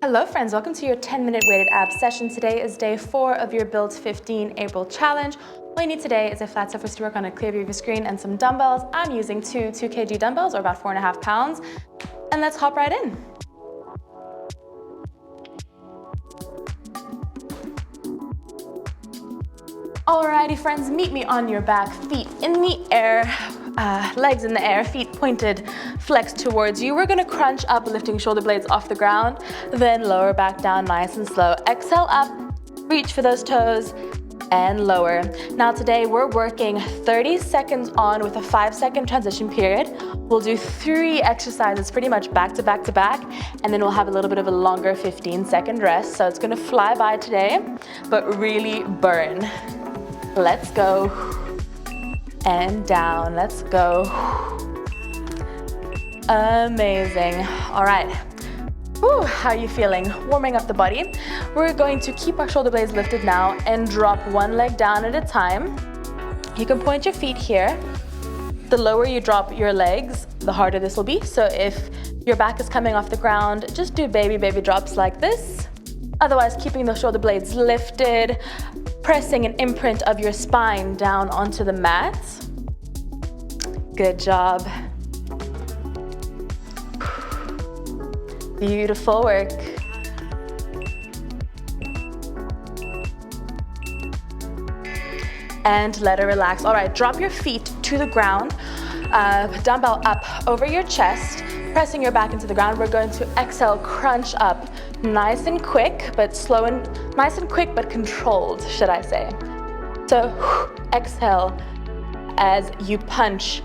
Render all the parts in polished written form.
Hello friends, welcome to your 10-minute weighted abs session. Today is day 4 of your Build 15 April challenge. All you need today is a flat surface to work on, a clear view of your screen, and some dumbbells. I'm using two 2 kg dumbbells, or about 4.5 pounds. And let's hop right in. Alrighty friends, meet me on your back, feet in the air, legs in the air, feet pointed, flexed towards you. We're gonna crunch up, lifting shoulder blades off the ground, then lower back down nice and slow. Exhale up, reach for those toes, and lower. Now today we're working 30 seconds on with a 5-second transition period. We'll do 3 exercises pretty much back to back to back, and then we'll have a little bit of a longer 15-second rest. So it's gonna fly by today, but really burn. Let's go. And down, let's go. Amazing. All right. Whew, how are you feeling? Warming up the body. We're going to keep our shoulder blades lifted now and drop one leg down at a time. You can point your feet here. The lower you drop your legs, the harder this will be. So if your back is coming off the ground, just do baby drops like this. Otherwise, keeping the shoulder blades lifted, pressing an imprint of your spine down onto the mat. Good job. Beautiful work. And let it relax. All right, drop your feet to the ground. Dumbbell up over your chest, pressing your back into the ground. We're going to exhale, crunch up. Nice and quick, but slow and nice and quick, but controlled, should I say. So exhale as you punch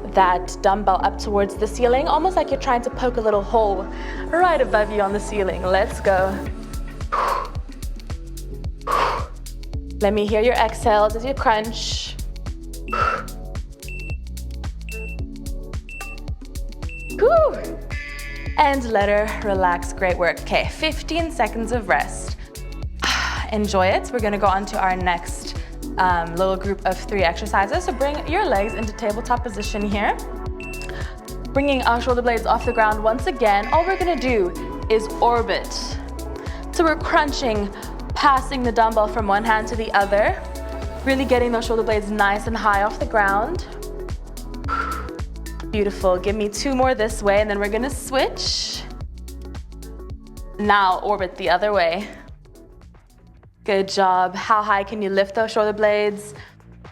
that dumbbell up towards the ceiling, almost like you're trying to poke a little hole right above you on the ceiling. Let's go. Let me hear your exhales as you crunch. Whew. And let her relax. Great work. Okay, 15 seconds of rest. Enjoy it. We're gonna go on to our next little group of 3 exercises. So bring your legs into tabletop position here. Bringing our shoulder blades off the ground once again. All we're gonna do is orbit. So we're crunching, passing the dumbbell from one hand to the other, really getting those shoulder blades nice and high off the ground. Beautiful. Give me 2 more this way, and then we're gonna switch. Now orbit the other way. Good job. How high can you lift those shoulder blades?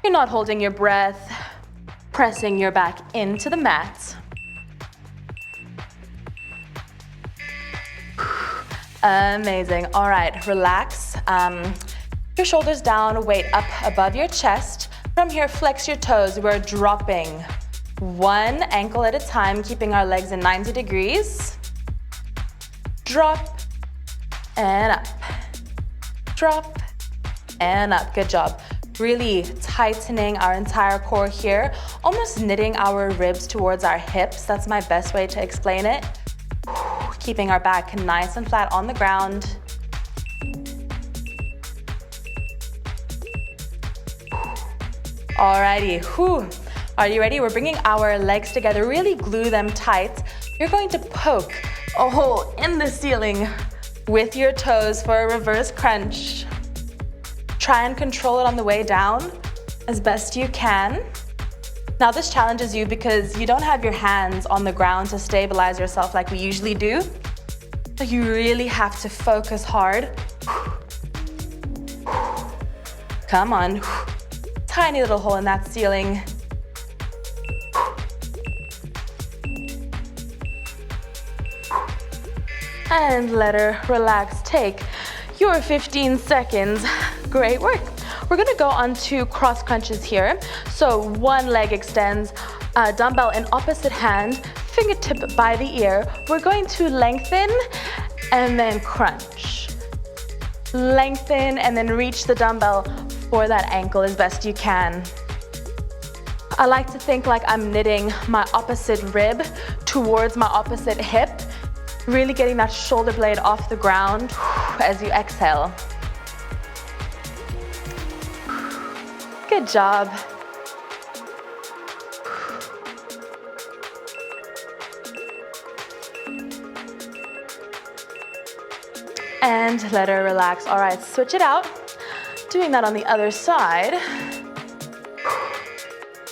You're not holding your breath. Pressing your back into the mat. Amazing. All right, relax. Your shoulders down, weight up above your chest. From here, flex your toes. We're dropping 1 ankle at a time, keeping our legs in 90 degrees. Drop and up. Drop and up. Good job. Really tightening our entire core here, almost knitting our ribs towards our hips. That's my best way to explain it. Keeping our back nice and flat on the ground. Alrighty. Whew. Are you ready? We're bringing our legs together, really glue them tight. You're going to poke a hole in the ceiling with your toes for a reverse crunch. Try and control it on the way down as best you can. Now this challenges you because you don't have your hands on the ground to stabilize yourself like we usually do. So you really have to focus hard. Come on. Tiny little hole in that ceiling. And let her relax. Take your 15 seconds. Great work. We're gonna go on to cross crunches here. So 1 leg extends, dumbbell in opposite hand, fingertip by the ear. We're going to lengthen and then crunch. Lengthen and then reach the dumbbell for that ankle as best you can. I like to think like I'm knitting my opposite rib towards my opposite hip, really getting that shoulder blade off the ground as you exhale. Good job. and let her relax. All right, switch it out. Doing that on the other side.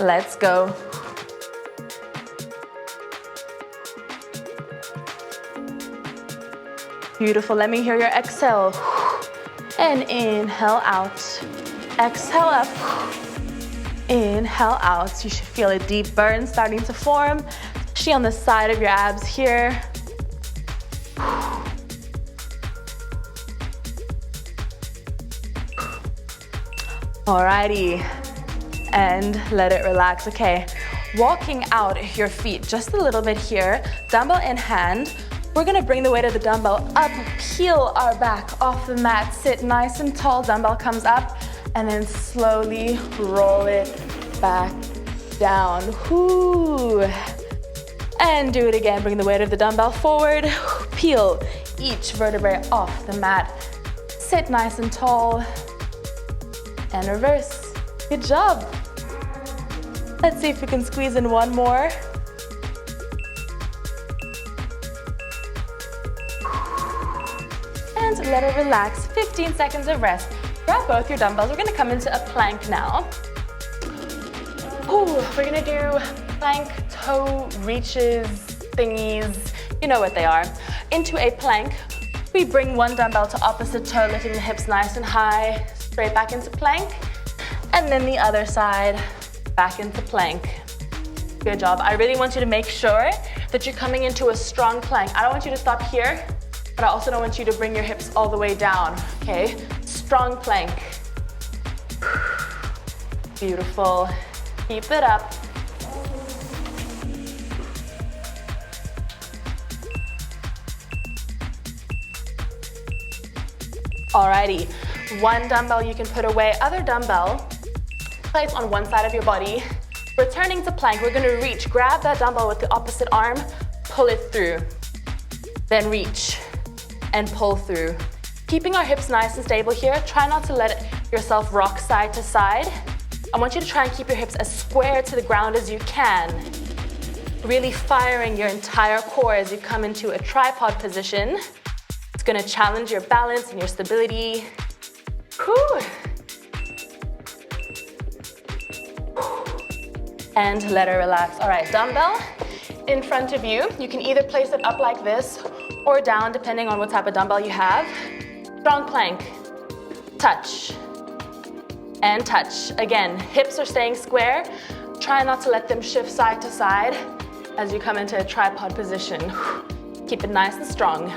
Let's go. Beautiful, let me hear your exhale. And inhale out. Exhale up. Inhale out. You should feel a deep burn starting to form, especially on the side of your abs here. Alrighty, and let it relax. Okay, walking out your feet just a little bit here, dumbbell in hand. We're gonna bring the weight of the dumbbell up, peel our back off the mat, sit nice and tall, dumbbell comes up, and then slowly roll it back down. Whoo. And do it again, bring the weight of the dumbbell forward, peel each vertebrae off the mat, sit nice and tall, and reverse. Good job. Let's see if we can squeeze in one more. And let it relax. 15 seconds of rest. Grab both your dumbbells. We're gonna come into a plank now. Ooh, we're gonna do plank toe reaches thingies. You know what they are. Into a plank. We bring one dumbbell to opposite toe, lifting the hips nice and high. Straight back into plank, and then the other side, back into plank. Good job. I really want you to make sure that you're coming into a strong plank. I don't want you to stop here, but I also don't want you to bring your hips all the way down, okay? Strong plank. Beautiful. Keep it up. Alrighty. One dumbbell you can put away, other dumbbell, place on one side of your body. Returning to plank, we're gonna reach, grab that dumbbell with the opposite arm, pull it through. Then reach and pull through. Keeping our hips nice and stable here, try not to let yourself rock side to side. I want you to try and keep your hips as square to the ground as you can. Really firing your entire core as you come into a tripod position. It's gonna challenge your balance and your stability. Whew. And let her relax. All right, dumbbell in front of you. You can either place it up like this or down, depending on what type of dumbbell you have. Strong plank, touch, and touch. Again, hips are staying square. Try not to let them shift side to side as you come into a tripod position. Keep it nice and strong.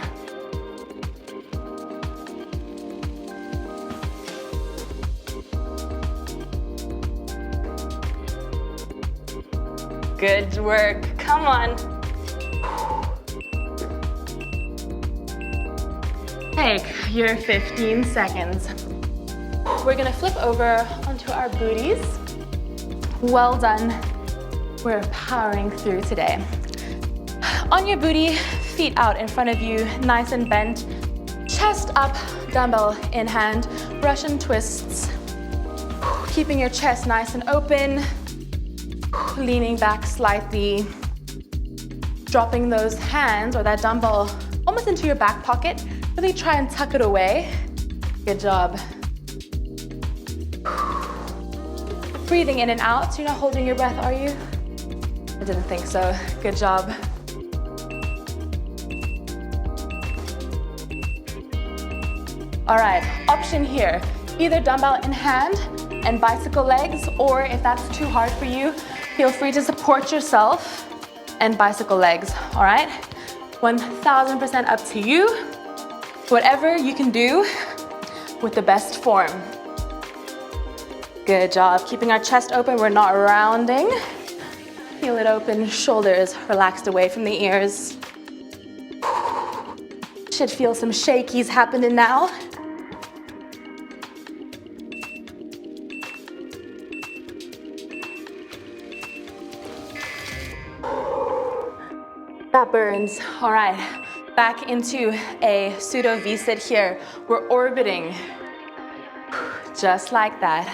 Good work, come on. Take your 15 seconds. We're gonna flip over onto our booties. Well done. We're powering through today. On your booty, feet out in front of you, nice and bent. Chest up, dumbbell in hand, Russian twists. Keeping your chest nice and open. Leaning back slightly, dropping those hands or that dumbbell almost into your back pocket. Really try and tuck it away. Good job. Breathing in and out. So you're not holding your breath, are you? I didn't think so. Good job. All right, option here. Either dumbbell in hand and bicycle legs, or if that's too hard for you, feel free to support yourself and bicycle legs, all right? 1000% up to you. Whatever you can do with the best form. Good job. Keeping our chest open, we're not rounding. Feel it open, shoulders relaxed away from the ears. Should feel some shakies happening now. That burns. All right, back into a pseudo V-sit here. We're orbiting, just like that.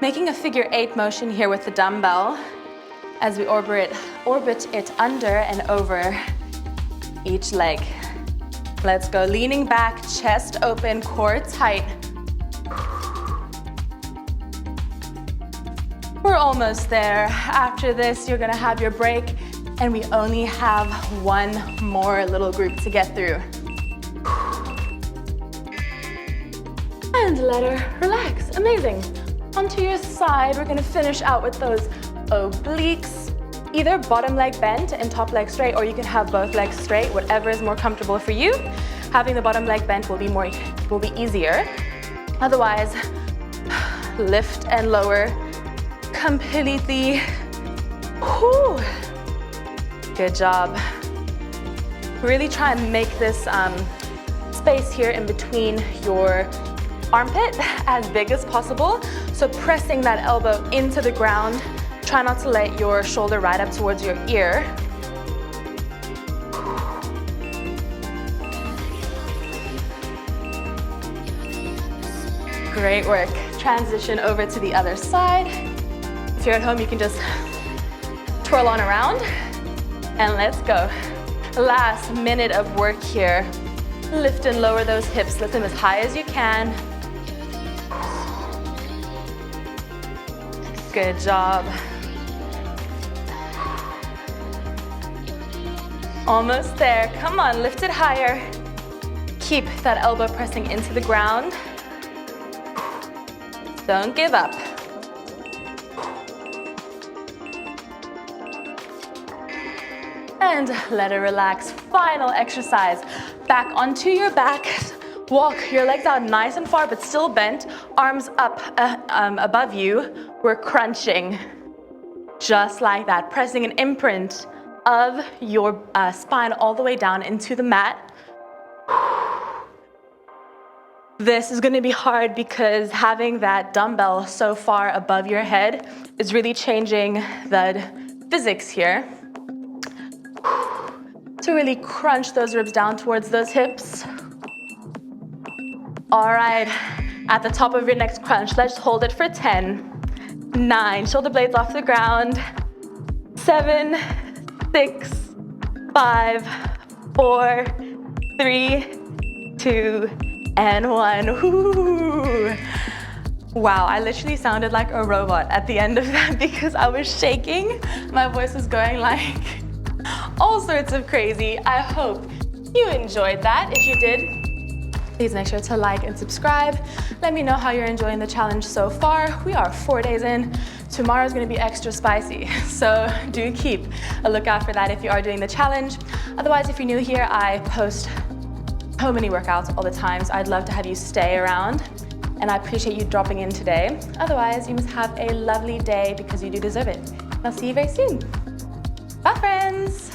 Making a figure 8 motion here with the dumbbell as we orbit it under and over each leg. Let's go. Leaning back, chest open, core tight. We're almost there. After this, you're gonna have your break, and we only have one more little group to get through. And let her relax. Amazing. Onto your side, we're gonna finish out with those obliques. Either bottom leg bent and top leg straight, or you can have both legs straight, whatever is more comfortable for you. Having the bottom leg bent will be easier. Otherwise, lift and lower completely. Whew. Good job. Really try and make this space here in between your armpit as big as possible. So pressing that elbow into the ground. Try not to let your shoulder ride up towards your ear. Great work. Transition over to the other side. If you're at home, you can just twirl on around, and let's go. Last minute of work here. Lift and lower those hips. Lift them as high as you can. Good job. Almost there. Come on, lift it higher. Keep that elbow pressing into the ground. Don't give up. And let it relax. Final exercise. Back onto your back. Walk your legs out nice and far, but still bent. Arms up above you. We're crunching. Just like that. Pressing an imprint of your spine all the way down into the mat. This is gonna be hard because having that dumbbell so far above your head is really changing the physics here. To really crunch those ribs down towards those hips. All right, at the top of your next crunch, let's hold it for 10, 9, shoulder blades off the ground, 7, 6, 5, 4, 3, 2, and 1. Ooh. Wow, I literally sounded like a robot at the end of that because I was shaking. My voice was going like all sorts of crazy. I hope you enjoyed that. If you did, please make sure to like and subscribe. Let me know how you're enjoying the challenge so far. We are 4 days in. Tomorrow's gonna be extra spicy, so do keep a lookout for that if you are doing the challenge. Otherwise, if you're new here, I post so many workouts all the time, so I'd love to have you stay around, and I appreciate you dropping in today. Otherwise, you must have a lovely day because you do deserve it. I'll see you very soon. Bye, friends.